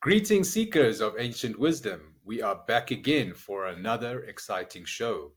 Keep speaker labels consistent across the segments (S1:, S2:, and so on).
S1: Greetings, seekers of ancient wisdom. We are back again for another exciting show.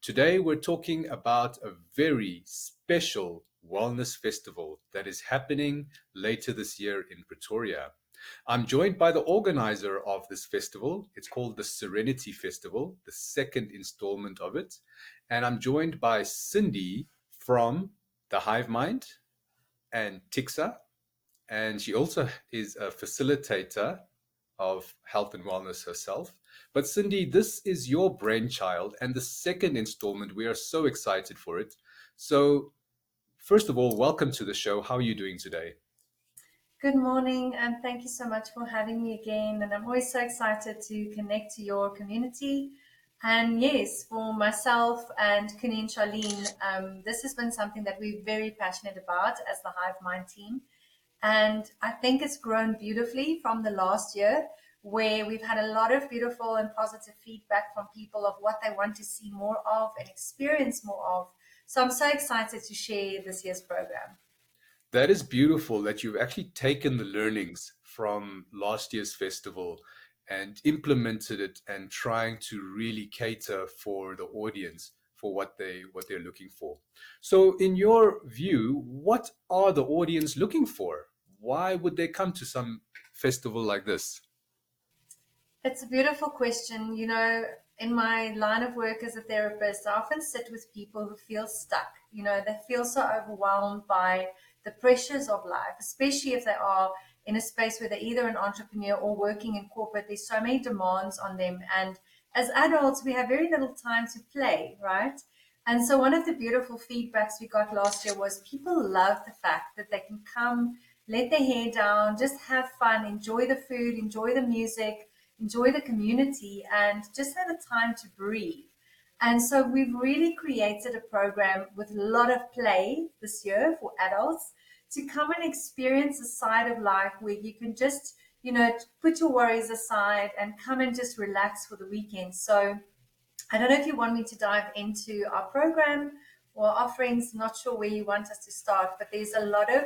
S1: Today, we're talking about a very special wellness festival that is happening later this year in Pretoria. I'm joined by the organizer of this festival. It's called the Serenity Festival, the second installment of it. And I'm joined by Cindy from the Hive Mind and Tixsa, and she also is a facilitator of health and wellness herself. But Cindy, this is your brainchild and the second installment. We are so excited for it. So, first of all, welcome to the show. How are you doing today?
S2: Good morning, and thank you so much for having me again. And I'm always so excited to connect to your community. And yes, for myself and Kuni and Charlene, this has been something that we're very passionate about as the Hive Mind team. And I think it's grown beautifully from the last year, where we've had a lot of beautiful and positive feedback from people of what they want to see more of and experience more of. So I'm so excited to share this year's program.
S1: That is beautiful that you've actually taken the learnings from last year's festival and implemented it and trying to really cater for the audience for what they're looking for. So in your view, what are the audience looking for? Why would they come to some festival like this?
S2: It's a beautiful question. In my line of work as a therapist, I often sit with people who feel stuck. They feel so overwhelmed by the pressures of life, especially if they are in a space where they're either an entrepreneur or working in corporate. There's so many demands on them. And as adults, we have very little time to play, right? And so one of the beautiful feedbacks we got last year was people love the fact that they can come, let their hair down, just have fun, enjoy the food, enjoy the music, enjoy the community, and just have a time to breathe. And so we've really created a program with a lot of play this year for adults to come and experience a side of life where you can just, put your worries aside and come and just relax for the weekend. So I don't know if you want me to dive into our program or offerings, not sure where you want us to start, but there's a lot of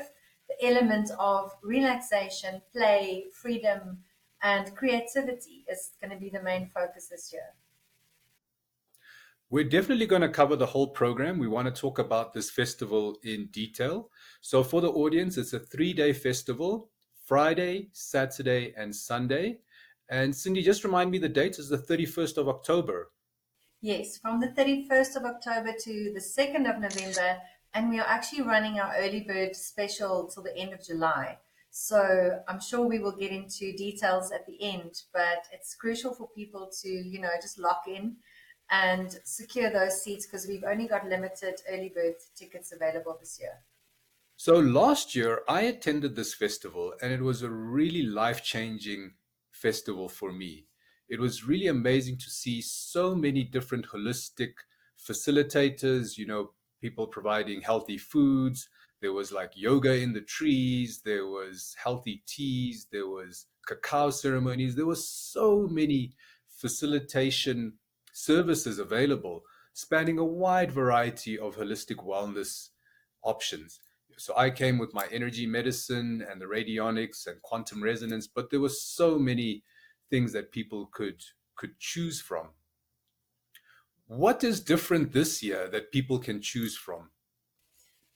S2: the element of relaxation, play, freedom, and creativity is going to be the main focus this year.
S1: We're definitely going to cover the whole program. We want to talk about this festival in detail. So, for the audience, it's a 3 day festival: Friday, Saturday, and Sunday. And Cindy, just remind me the date is the 31st of October.
S2: Yes, from the 31st of October to the 2nd of November, and we are actually running our early bird special till the end of July. So I'm sure we will get into details at the end, but it's crucial for people to, just lock in and secure those seats because we've only got limited early bird tickets available this year.
S1: So, last year I attended this festival and it was a really life changing festival for me. It was really amazing to see so many different holistic facilitators, people providing healthy foods. There was like yoga in the trees, there was healthy teas, there was cacao ceremonies. There was so many facilitation services available, spanning a wide variety of holistic wellness options. So I came with my energy medicine and the radionics and quantum resonance, but there were so many things that people could choose from. What is different this year that people can choose from?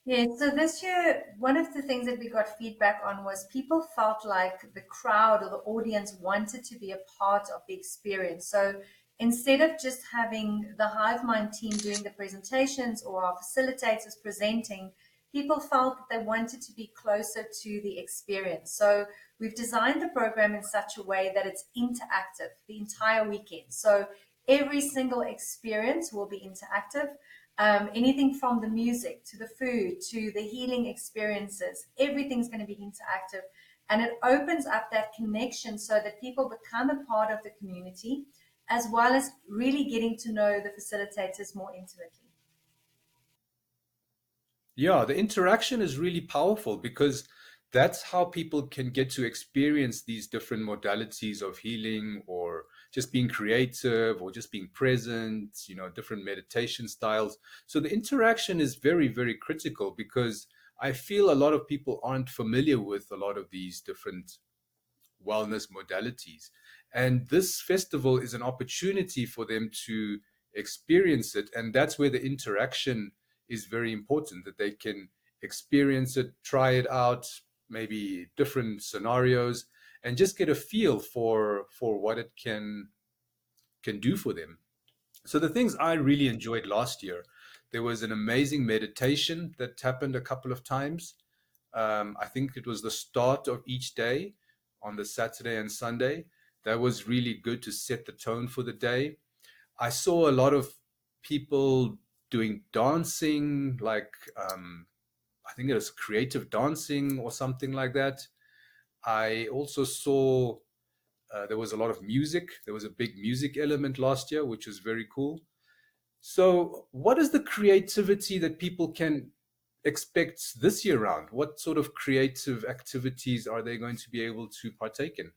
S2: Yeah, so this year, one of the things that we got feedback on was people felt like the crowd or the audience wanted to be a part of the experience. So instead of just having the Hive Mind team doing the presentations or our facilitators presenting, people felt that they wanted to be closer to the experience. So we've designed the program in such a way that it's interactive the entire weekend. So every single experience will be interactive. Anything from the music to the food to the healing experiences, everything's going to be interactive. And it opens up that connection so that people become a part of the community, as well as really getting to know the facilitators more intimately.
S1: Yeah, the interaction is really powerful because that's how people can get to experience these different modalities of healing or just being creative or just being present, different meditation styles. So the interaction is very, very critical because I feel a lot of people aren't familiar with a lot of these different wellness modalities. And this festival is an opportunity for them to experience it. And that's where the interaction is very important, that they can experience it, try it out, maybe different scenarios, and just get a feel for what it can do for them. So the things I really enjoyed last year, there was an amazing meditation that happened a couple of times. I think it was the start of each day on the Saturday and Sunday. That was really good to set the tone for the day. I saw a lot of people doing dancing, like I think it was creative dancing or something like that. I also saw there was a lot of music. There was a big music element last year, which was very cool. So, what is the creativity that people can expect this year round? What sort of creative activities are they going to be able to partake in?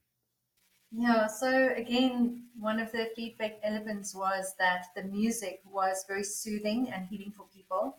S2: Yeah, so again, one of the feedback elements was that the music was very soothing and healing for people.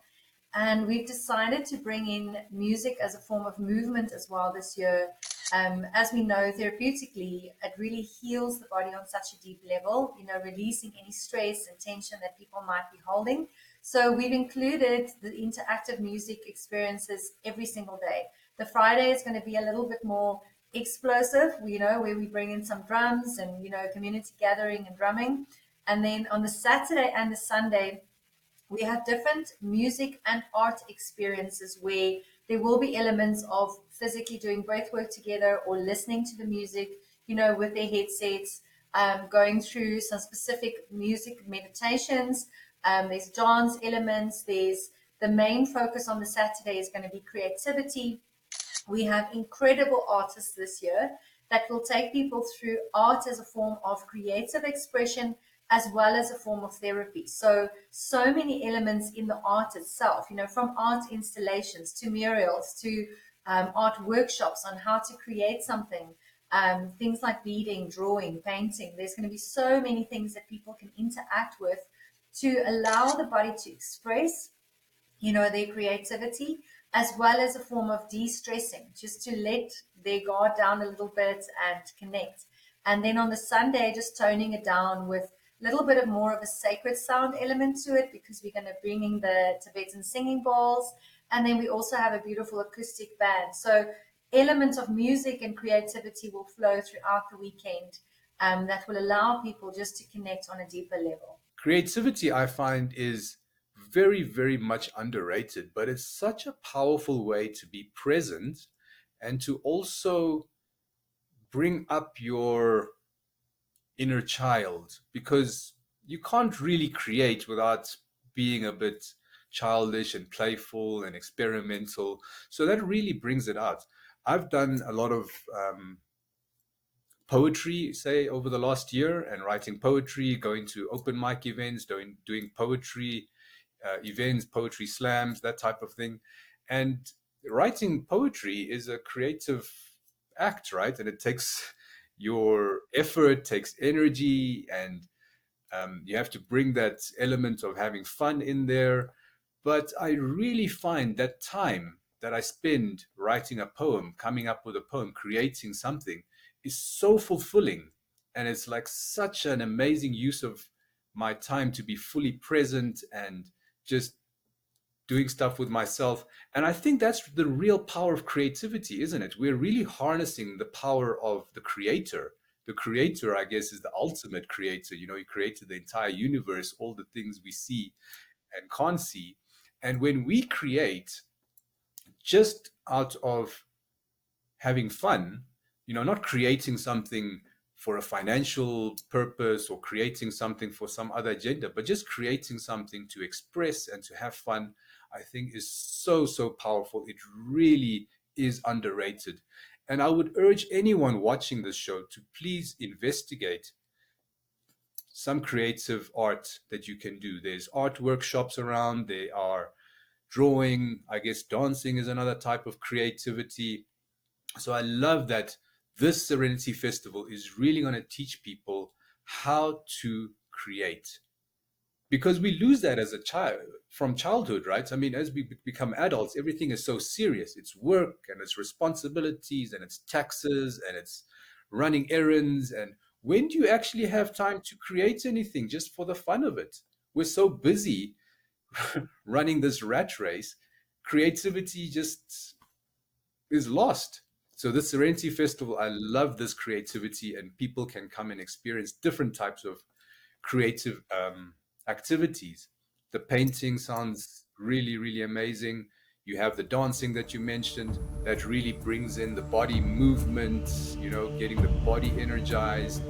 S2: And we've decided to bring in music as a form of movement as well this year. As we know, therapeutically, it really heals the body on such a deep level, releasing any stress and tension that people might be holding. So we've included the interactive music experiences every single day. The Friday is going to be a little bit more explosive, where we bring in some drums and, community gathering and drumming. And then on the Saturday and the Sunday, we have different music and art experiences where there will be elements of physically doing breath work together or listening to the music, with their headsets, going through some specific music meditations. There's dance elements. There's the main focus on the Saturday is going to be creativity. We have incredible artists this year that will take people through art as a form of creative expression as well as a form of therapy. So many elements in the art itself, from art installations to murals to art workshops on how to create something, things like beading, drawing, painting. There's going to be so many things that people can interact with to allow the body to express their creativity, as well as a form of de-stressing, just to let their guard down a little bit and connect. And then on the Sunday, just toning it down with a little bit of more of a sacred sound element to it, because we're going to bring in the Tibetan singing bowls. And then we also have a beautiful acoustic band. So elements of music and creativity will flow throughout the weekend, that will allow people just to connect on a deeper level.
S1: Creativity, I find, is very, very much underrated, but it's such a powerful way to be present and to also bring up your inner child, because you can't really create without being a bit childish and playful and experimental. So that really brings it out. I've done a lot of poetry, say, over the last year, and writing poetry, going to open mic events, doing poetry events, poetry slams, that type of thing. And writing poetry is a creative act, right? And it takes your effort, takes energy, and you have to bring that element of having fun in there. But I really find that time that I spend writing a poem, coming up with a poem, creating something, is so fulfilling. And it's like such an amazing use of my time to be fully present and just doing stuff with myself. And I think that's the real power of creativity, isn't it? We're really harnessing the power of the creator. The creator, I guess, is the ultimate creator. He created the entire universe, all the things we see and can't see. And when we create just out of having fun, not creating something for a financial purpose or creating something for some other agenda, but just creating something to express and to have fun, I think is so, so powerful. It really is underrated. And I would urge anyone watching this show to please investigate some creative art that you can do. There's art workshops around, there are drawing, I guess dancing is another type of creativity. So I love that this Serenity Festival is really going to teach people how to create, because we lose that as a child from childhood, right? I mean, as we become adults, everything is so serious. It's work and it's responsibilities and it's taxes and it's running errands. And when do you actually have time to create anything just for the fun of it? We're so busy running this rat race, creativity just is lost. So this Serenity Festival, I love this creativity, and people can come and experience different types of creative activities. The painting sounds really, really amazing. You have the dancing that you mentioned that really brings in the body movement, getting the body energized.